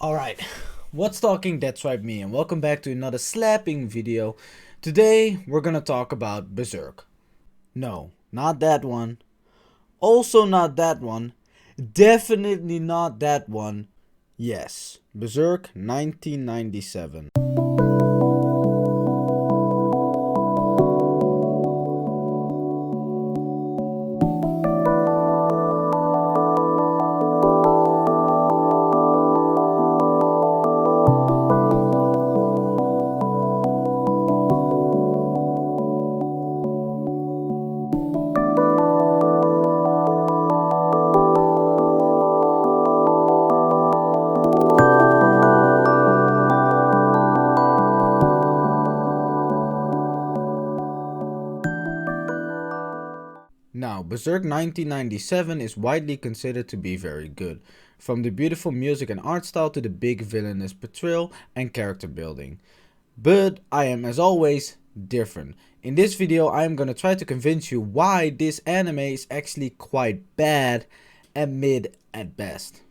Alright, what's talking? That's right, me, and welcome back to another slapping video. Today, we're gonna talk about Berserk. No, not that one. Also not that one. Definitely not that one. Yes, Berserk 1997. Now, Berserk 1997 is widely considered to be very good, from the beautiful music and art style to the big villainous portrayal and character building. But I am, as always, different. In this video, I am gonna try to convince you why this anime is actually quite bad and mid at best.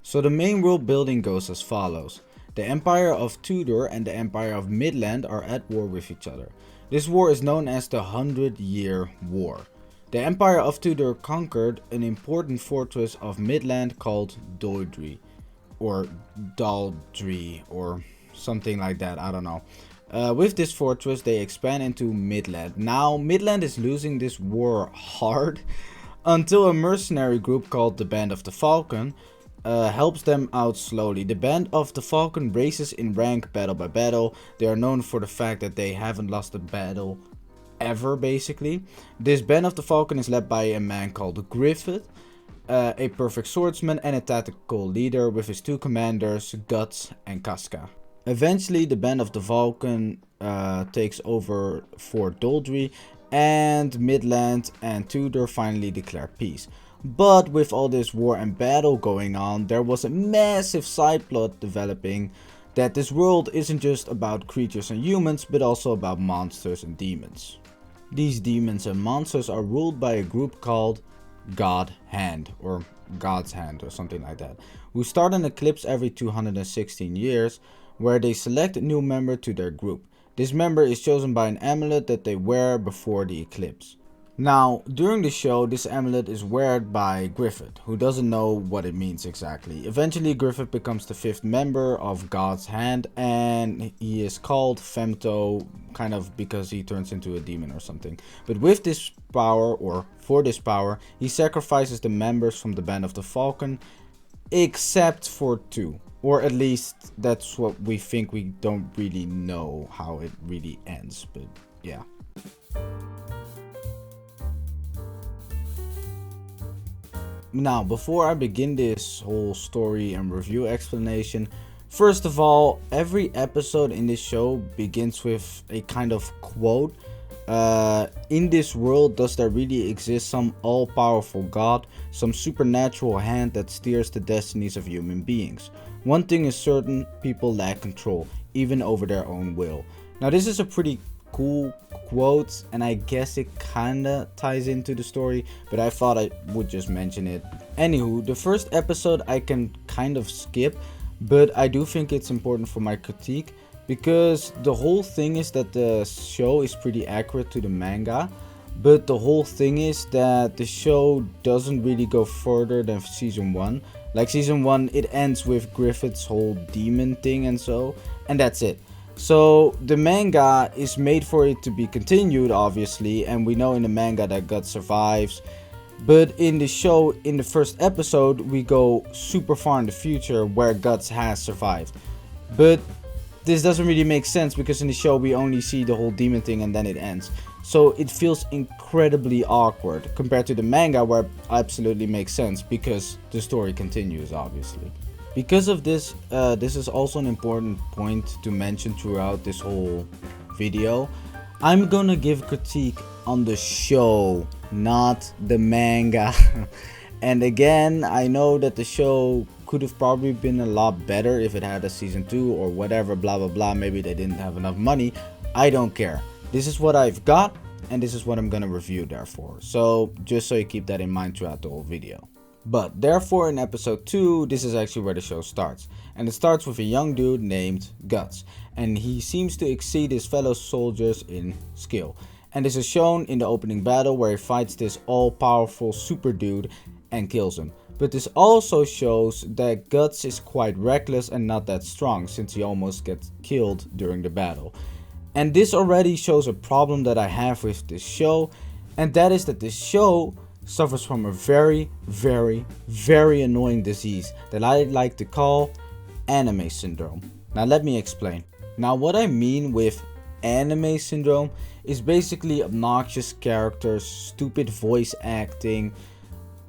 So the main world building goes as follows. The Empire of Tudor and the Empire of Midland are at war with each other. This war is known as the 100-Year War. The Empire of Tudor conquered an important fortress of Midland called Daldry, or Daldry, or something like that, I don't know. With this fortress they expand into Midland. Now Midland is losing this war hard until a mercenary group called the Band of the Falcon helps them out slowly. The Band of the Falcon races in rank battle by battle. They are known for the fact that they haven't lost a battle ever, basically. This Band of the Falcon is led by a man called Griffith, a perfect swordsman and a tactical leader with his two commanders, Guts and Casca. Eventually the Band of the Falcon takes over Fort Daldry, and Midland and Tudor finally declare peace. But with all this war and battle going on, there was a massive side plot developing that this world isn't just about creatures and humans, but also about monsters and demons. These demons and monsters are ruled by a group called God Hand, or God's Hand, or something like that, who start an eclipse every 216 years, where they select a new member to their group. This member is chosen by an amulet that they wear before the eclipse. Now, during the show, this amulet is worn by Griffith, who doesn't know what it means exactly. Eventually, Griffith becomes the 5th member of God's Hand, and he is called Femto, kind of because he turns into a demon or something. But with this power, or for this power, he sacrifices the members from the Band of the Falcon, except for 2. Or at least, that's what we think. We don't really know how it really ends, but yeah. Now, before I begin this whole story and review explanation, first of all, every episode in this show begins with a kind of quote. In this world, does there really exist some all-powerful god, some supernatural hand that steers the destinies of human beings? One thing is certain, people lack control, even over their own will. Now, this is a pretty cool quote, and I guess it kinda ties into the story, but I thought I would just mention it. Anywho, the first episode I can kind of skip, but I do think it's important for my critique, because the whole thing is that the show is pretty accurate to the manga, but the whole thing is that the show doesn't really go further than season 1. Like season 1, it ends with Griffith's whole demon thing and that's it. So the manga is made for it to be continued, obviously, and we know in the manga that Guts survives. But in the show, in the first episode, we go super far in the future where Guts has survived. But this doesn't really make sense because in the show we only see the whole demon thing and then it ends. So it feels incredibly awkward compared to the manga, where it absolutely makes sense because the story continues, obviously. Because of this, this is also an important point to mention throughout this whole video. I'm gonna give critique on the show, not the manga. And again, I know that the show could have probably been a lot better if it had a season 2 or whatever, blah blah blah. Maybe they didn't have enough money. I don't care. This is what I've got. and this is what I'm gonna review therefore. So just so you keep that in mind throughout the whole video. But therefore in episode 2, this is actually where the show starts. And it starts with a young dude named Guts. And he seems to exceed his fellow soldiers in skill. And this is shown in the opening battle where he fights this all-powerful super dude and kills him. But this also shows that Guts is quite reckless and not that strong, since he almost gets killed during the battle. And this already shows a problem that I have with this show, and that is that this show suffers from a very, very, very annoying disease that I like to call anime syndrome. Now let me explain. Now what I mean with anime syndrome is basically obnoxious characters, stupid voice acting,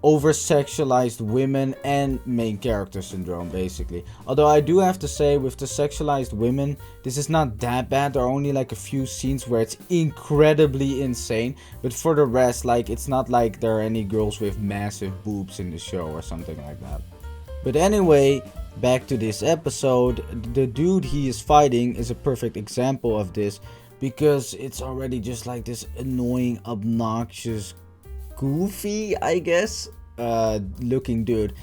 over-sexualized women, and main character syndrome basically. Although I do have to say, with the sexualized women, this is not that bad. There are only like a few scenes where it's incredibly insane, but for the rest, like, it's not like there are any girls with massive boobs in the show or something like that. But anyway, back to this episode. The dude he is fighting is a perfect example of this, because it's already just like this annoying, obnoxious, goofy, I guess, looking dude.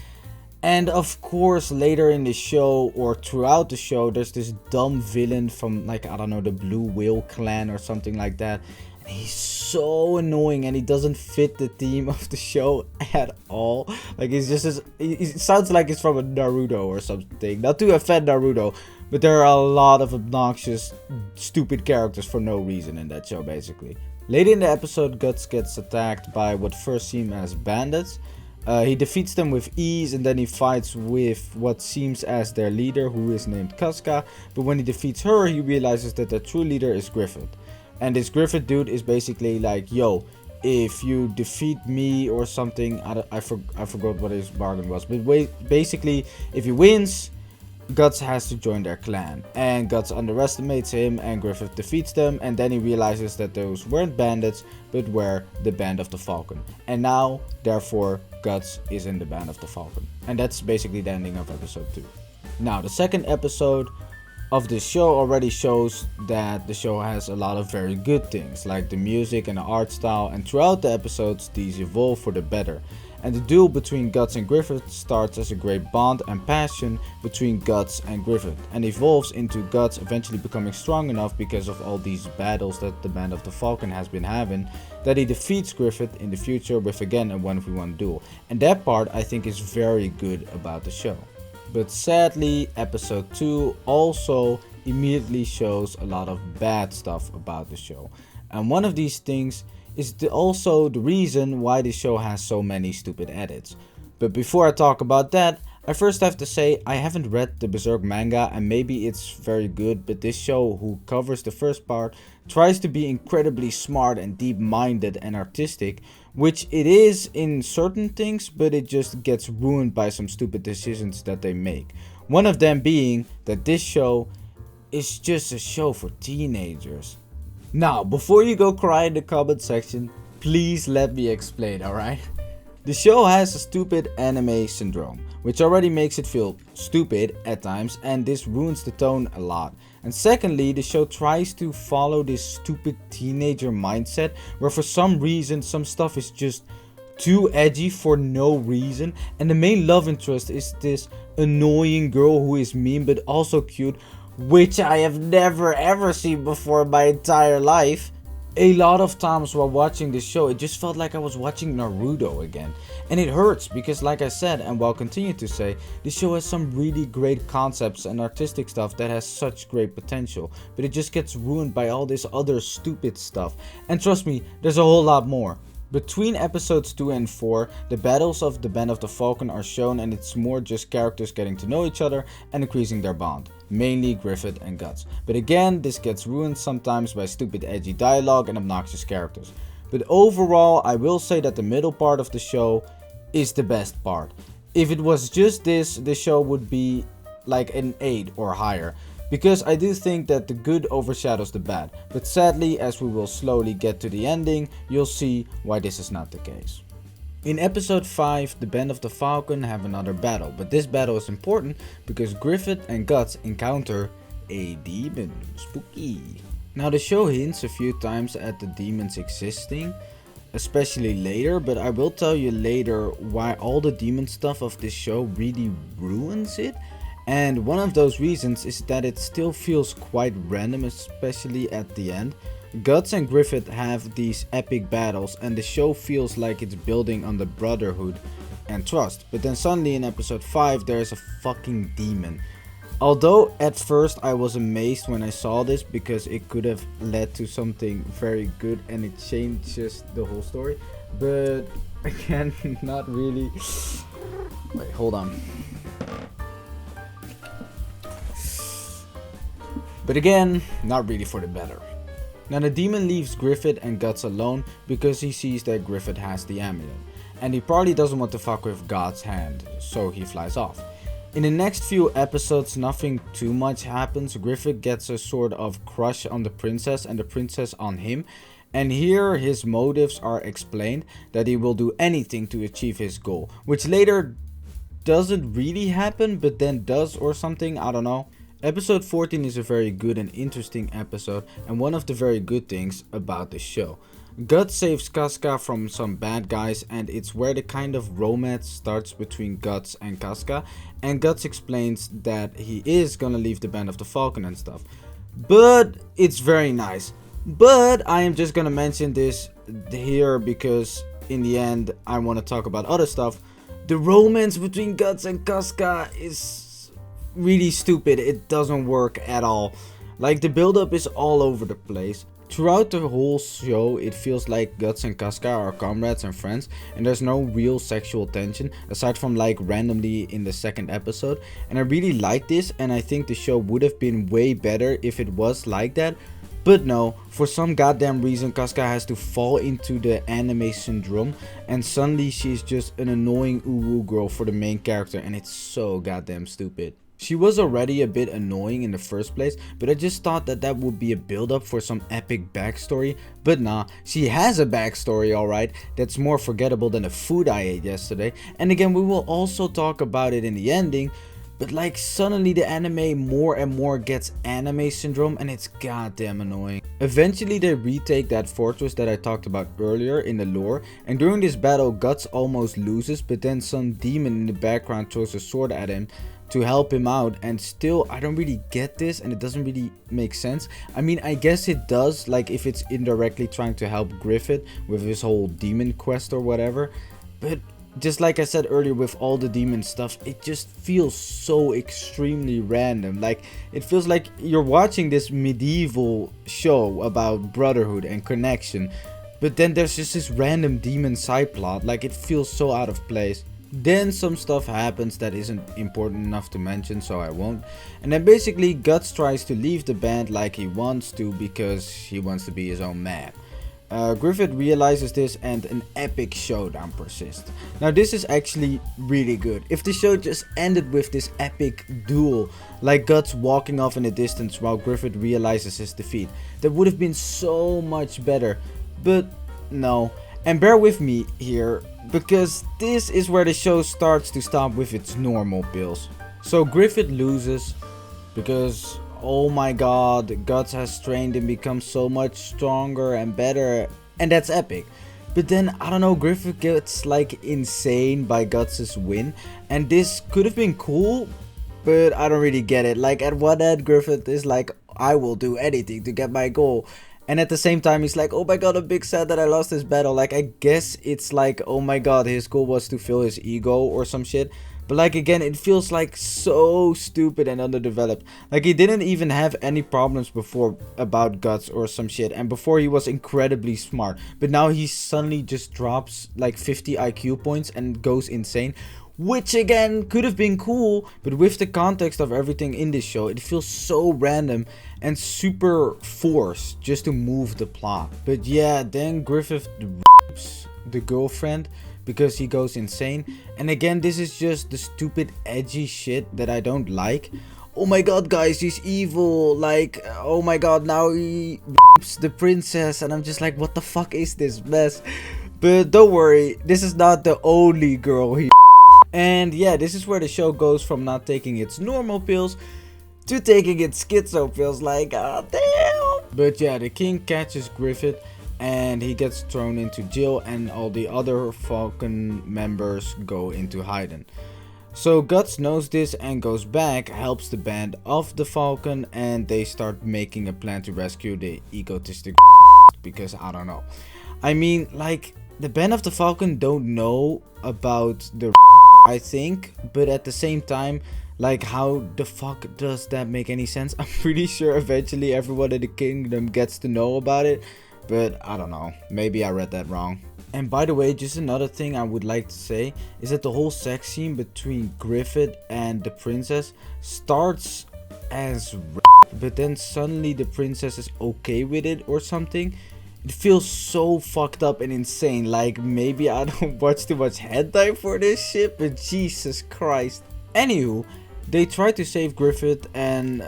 And of course later in the show, or throughout the show, there's this dumb villain from, like, I don't know, the Blue Whale clan or something like that. And he's so annoying and he doesn't fit the theme of the show at all. Like, he's just it sounds like it's from a Naruto or something. Not to offend Naruto, but there are a lot of obnoxious, stupid characters for no reason in that show basically. Later in the episode, Guts gets attacked by what first seem as bandits. He defeats them with ease, and then he fights with what seems as their leader, who is named Casca. But when he defeats her, he realizes that the true leader is Griffith. And this Griffith dude is basically like, yo, if you defeat me or something, I forgot what his bargain was. But basically, if he wins, Guts has to join their clan, and Guts underestimates him and Griffith defeats them, and then he realizes that those weren't bandits but were the Band of the Falcon. And now, therefore, Guts is in the Band of the Falcon. And that's basically the ending of episode 2. Now, the second episode of this show already shows that the show has a lot of very good things, like the music and the art style, and throughout the episodes these evolve for the better. And the duel between Guts and Griffith starts as a great bond and passion between Guts and Griffith, and evolves into Guts eventually becoming strong enough because of all these battles that the Band of the Falcon has been having, that he defeats Griffith in the future with again a 1v1 duel. And that part I think is very good about the show. But sadly, episode 2 also immediately shows a lot of bad stuff about the show. And one of these things is also the reason why the show has so many stupid edits. But before I talk about that, I first have to say I haven't read the BERSERK manga, and maybe it's very good, but this show, who covers the first part, tries to be incredibly smart and deep-minded and artistic, which it is in certain things, but it just gets ruined by some stupid decisions that they make. One of them being that this show is just a show for teenagers. Now, before you go cry in the comment section, please let me explain, alright? The show has a stupid anime syndrome, which already makes it feel stupid at times, and this ruins the tone a lot. And secondly, the show tries to follow this stupid teenager mindset, where for some reason some stuff is just too edgy for no reason, and the main love interest is this annoying girl who is mean but also cute, which I have never ever seen before in my entire life. A lot of times while watching this show, it just felt like I was watching Naruto again. And it hurts because, like I said, and will continue to say, this show has some really great concepts and artistic stuff that has such great potential. But it just gets ruined by all this other stupid stuff. And trust me, there's a whole lot more. Between episodes 2 and 4, the battles of the Band of the Falcon are shown, and it's more just characters getting to know each other and increasing their bond. Mainly Griffith and Guts. But again, this gets ruined sometimes by stupid edgy dialogue and obnoxious characters. But overall, I will say that the middle part of the show is the best part. If it was just this, the show would be like an 8 or higher. Because I do think that the good overshadows the bad. But sadly, as we will slowly get to the ending, you'll see why this is not the case. In episode 5, the Band of the Falcon have another battle, but this battle is important because Griffith and Guts encounter a demon. Spooky. Now the show hints a few times at the demons existing, especially later, but I will tell you later why all the demon stuff of this show really ruins it. And one of those reasons is that it still feels quite random, especially at the end. Guts and Griffith have these epic battles and the show feels like it's building on the brotherhood and trust. But then suddenly in episode 5 there's a fucking demon. Although at first I was amazed when I saw this because it could have led to something very good and it changes the whole story. But again, not really. Wait, hold on. But again, not really for the better. Now the demon leaves Griffith and Guts alone because he sees that Griffith has the amulet. And he probably doesn't want to fuck with God's hand, so he flies off. In the next few episodes, nothing too much happens. Griffith gets a sort of crush on the princess and the princess on him. And here his motives are explained, that he will do anything to achieve his goal. Which later doesn't really happen, but then does or something, I don't know. Episode 14 is a very good and interesting episode and one of the very good things about the show. Guts saves Casca from some bad guys and it's where the kind of romance starts between Guts and Casca, and Guts explains that he is gonna leave the Band of the Falcon and stuff. But it's very nice. But I am just gonna mention this here because in the end I want to talk about other stuff. The romance between Guts and Casca is really stupid. It doesn't work at all. Like the build-up is all over the place. Throughout the whole show, it feels like Guts and Casca are comrades and friends, and there's no real sexual tension, aside from like randomly in the second episode. And I really like this, and I think the show would have been way better if it was like that. But no, for some goddamn reason Casca has to fall into the anime syndrome, and suddenly she's just an annoying uwu girl for the main character, and it's so goddamn stupid. She was already a bit annoying in the first place, but I just thought that that would be a build up for some epic backstory. But nah, she has a backstory alright, that's more forgettable than the food I ate yesterday. And again, we will also talk about it in the ending. But like suddenly the anime more and more gets anime syndrome and it's goddamn annoying. Eventually they retake that fortress that I talked about earlier in the lore, and during this battle Guts almost loses, but then some demon in the background throws a sword at him to help him out, and still I don't really get this and it doesn't really make sense. I mean, I guess it does, like if it's indirectly trying to help Griffith with his whole demon quest or whatever, but just like I said earlier with all the demon stuff, it just feels so extremely random. Like it feels like you're watching this medieval show about brotherhood and connection, but then there's just this random demon side plot. Like it feels so out of place. Then some stuff happens that isn't important enough to mention, so I won't. And then basically Guts tries to leave the band like he wants to because he wants to be his own man. Griffith realizes this and an epic showdown persists. Now this is actually really good. If the show just ended with this epic duel, like Guts walking off in the distance while Griffith realizes his defeat, that would have been so much better. But no. And bear with me here, because this is where the show starts to stop with its normal pills. So Griffith loses because, oh my god, Guts has trained and become so much stronger and better, and that's epic. But then, I don't know, Griffith gets like insane by Guts' win, and this could have been cool, but I don't really get it. Like at one end, Griffith is like, I will do anything to get my goal. And at the same time, he's like, oh my god, I'm big sad that I lost this battle. Like, I guess it's like, oh my god, his goal was to fill his ego or some shit. But like, again, it feels like so stupid and underdeveloped. Like, he didn't even have any problems before about Guts or some shit. And before he was incredibly smart. But now he suddenly just drops like 50 IQ points and goes insane. Which again could have been cool, but with the context of everything in this show, it feels so random and super forced just to move the plot. But yeah, then Griffith rapes the girlfriend because he goes insane. And again, this is just the stupid edgy shit that I don't like. Oh my god guys, he's evil, like oh my god, now he rapes the princess, and I'm just like, what the fuck is this mess? But don't worry, this is not the only girl he. And yeah, this is where the show goes from not taking its normal pills to taking its schizo pills. Like, damn, But yeah, the king catches Griffith and he gets thrown into jail, and all the other Falcon members go into hiding. So Guts knows this and goes back, helps the band of the Falcon, and they start making a plan to rescue the egotistic because I don't know. I mean, like, the band of the Falcon don't know about the I think, but at the same time, like, how the fuck does that make any sense? I'm pretty sure eventually everyone in the kingdom gets to know about it, but I don't know, maybe I read that wrong. And by the way, just another thing I would like to say is that the whole sex scene between Griffith and the princess starts as but then suddenly the princess is okay with it or something. It feels so fucked up and insane. Like, maybe I don't watch too much hentai for this shit, but Jesus Christ. Anywho, they try to save Griffith, and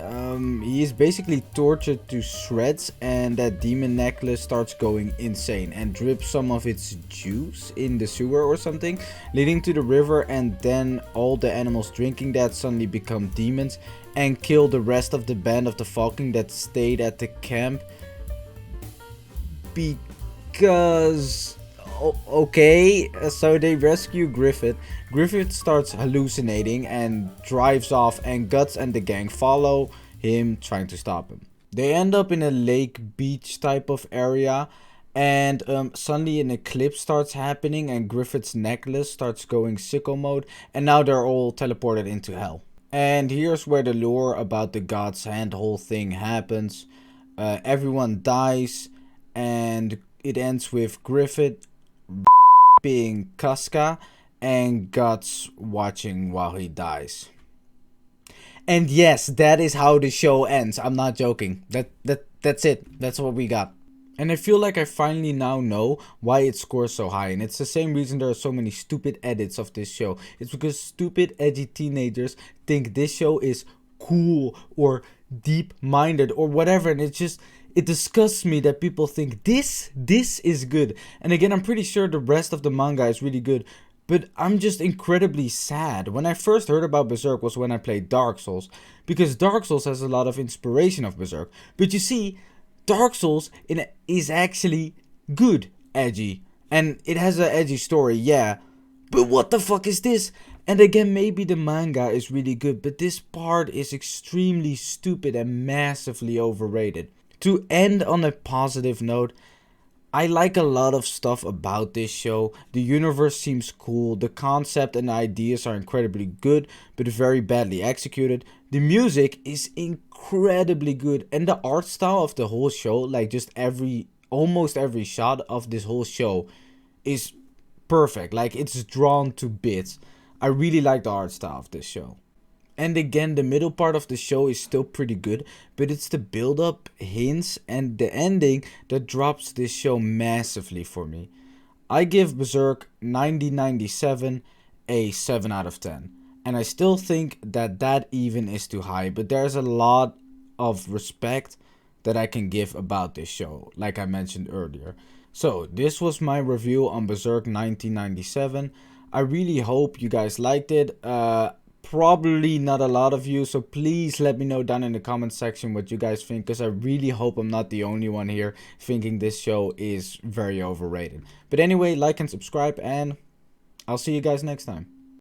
he is basically tortured to shreds, and that demon necklace starts going insane and drips some of its juice in the sewer or something, leading to the river, and then all the animals drinking that suddenly become demons and kill the rest of the band of the Falcon that stayed at the camp. Because okay, so they rescue Griffith. Griffith starts hallucinating and drives off, and Guts and the gang follow him, trying to stop him. They end up in a lake beach type of area, and suddenly an eclipse starts happening, and Griffith's necklace starts going sicko mode, and now they're all teleported into hell. And here's where the lore about the God's hand whole thing happens. Everyone dies, and it ends with Griffith being Casca and Guts watching while he dies. And yes, that is how the show ends. I'm not joking. That's it. That's what we got. And I feel like I finally now know why it scores so high. And it's the same reason there are so many stupid edits of this show. It's because stupid edgy teenagers think this show is cool or deep-minded or whatever. And it disgusts me that people think this is good. And again, I'm pretty sure the rest of the manga is really good. But I'm just incredibly sad. When I first heard about Berserk was when I played Dark Souls. Because Dark Souls has a lot of inspiration of Berserk. But you see, Dark Souls is actually good edgy. And it has an edgy story, yeah. But what the fuck is this? And again, maybe the manga is really good. But this part is extremely stupid and massively overrated. To end on a positive note, I like a lot of stuff about this show. The universe seems cool, the concept and the ideas are incredibly good, but very badly executed. The music is incredibly good, and the art style of the whole show, like just almost every shot of this whole show is perfect. Like, it's drawn to bits. I really like the art style of this show. And again, the middle part of the show is still pretty good, but it's the build-up, hints, and the ending that drops this show massively for me. I give Berserk 9097 a 7 out of 10. And I still think that even is too high, but there's a lot of respect that I can give about this show, like I mentioned earlier. So, this was my review on Berserk 1997. I really hope you guys liked it. Probably not a lot of you, so please let me know down in the comment section what you guys think, because I really hope I'm not the only one here thinking this show is very overrated. But anyway, like and subscribe, and I'll see you guys next time.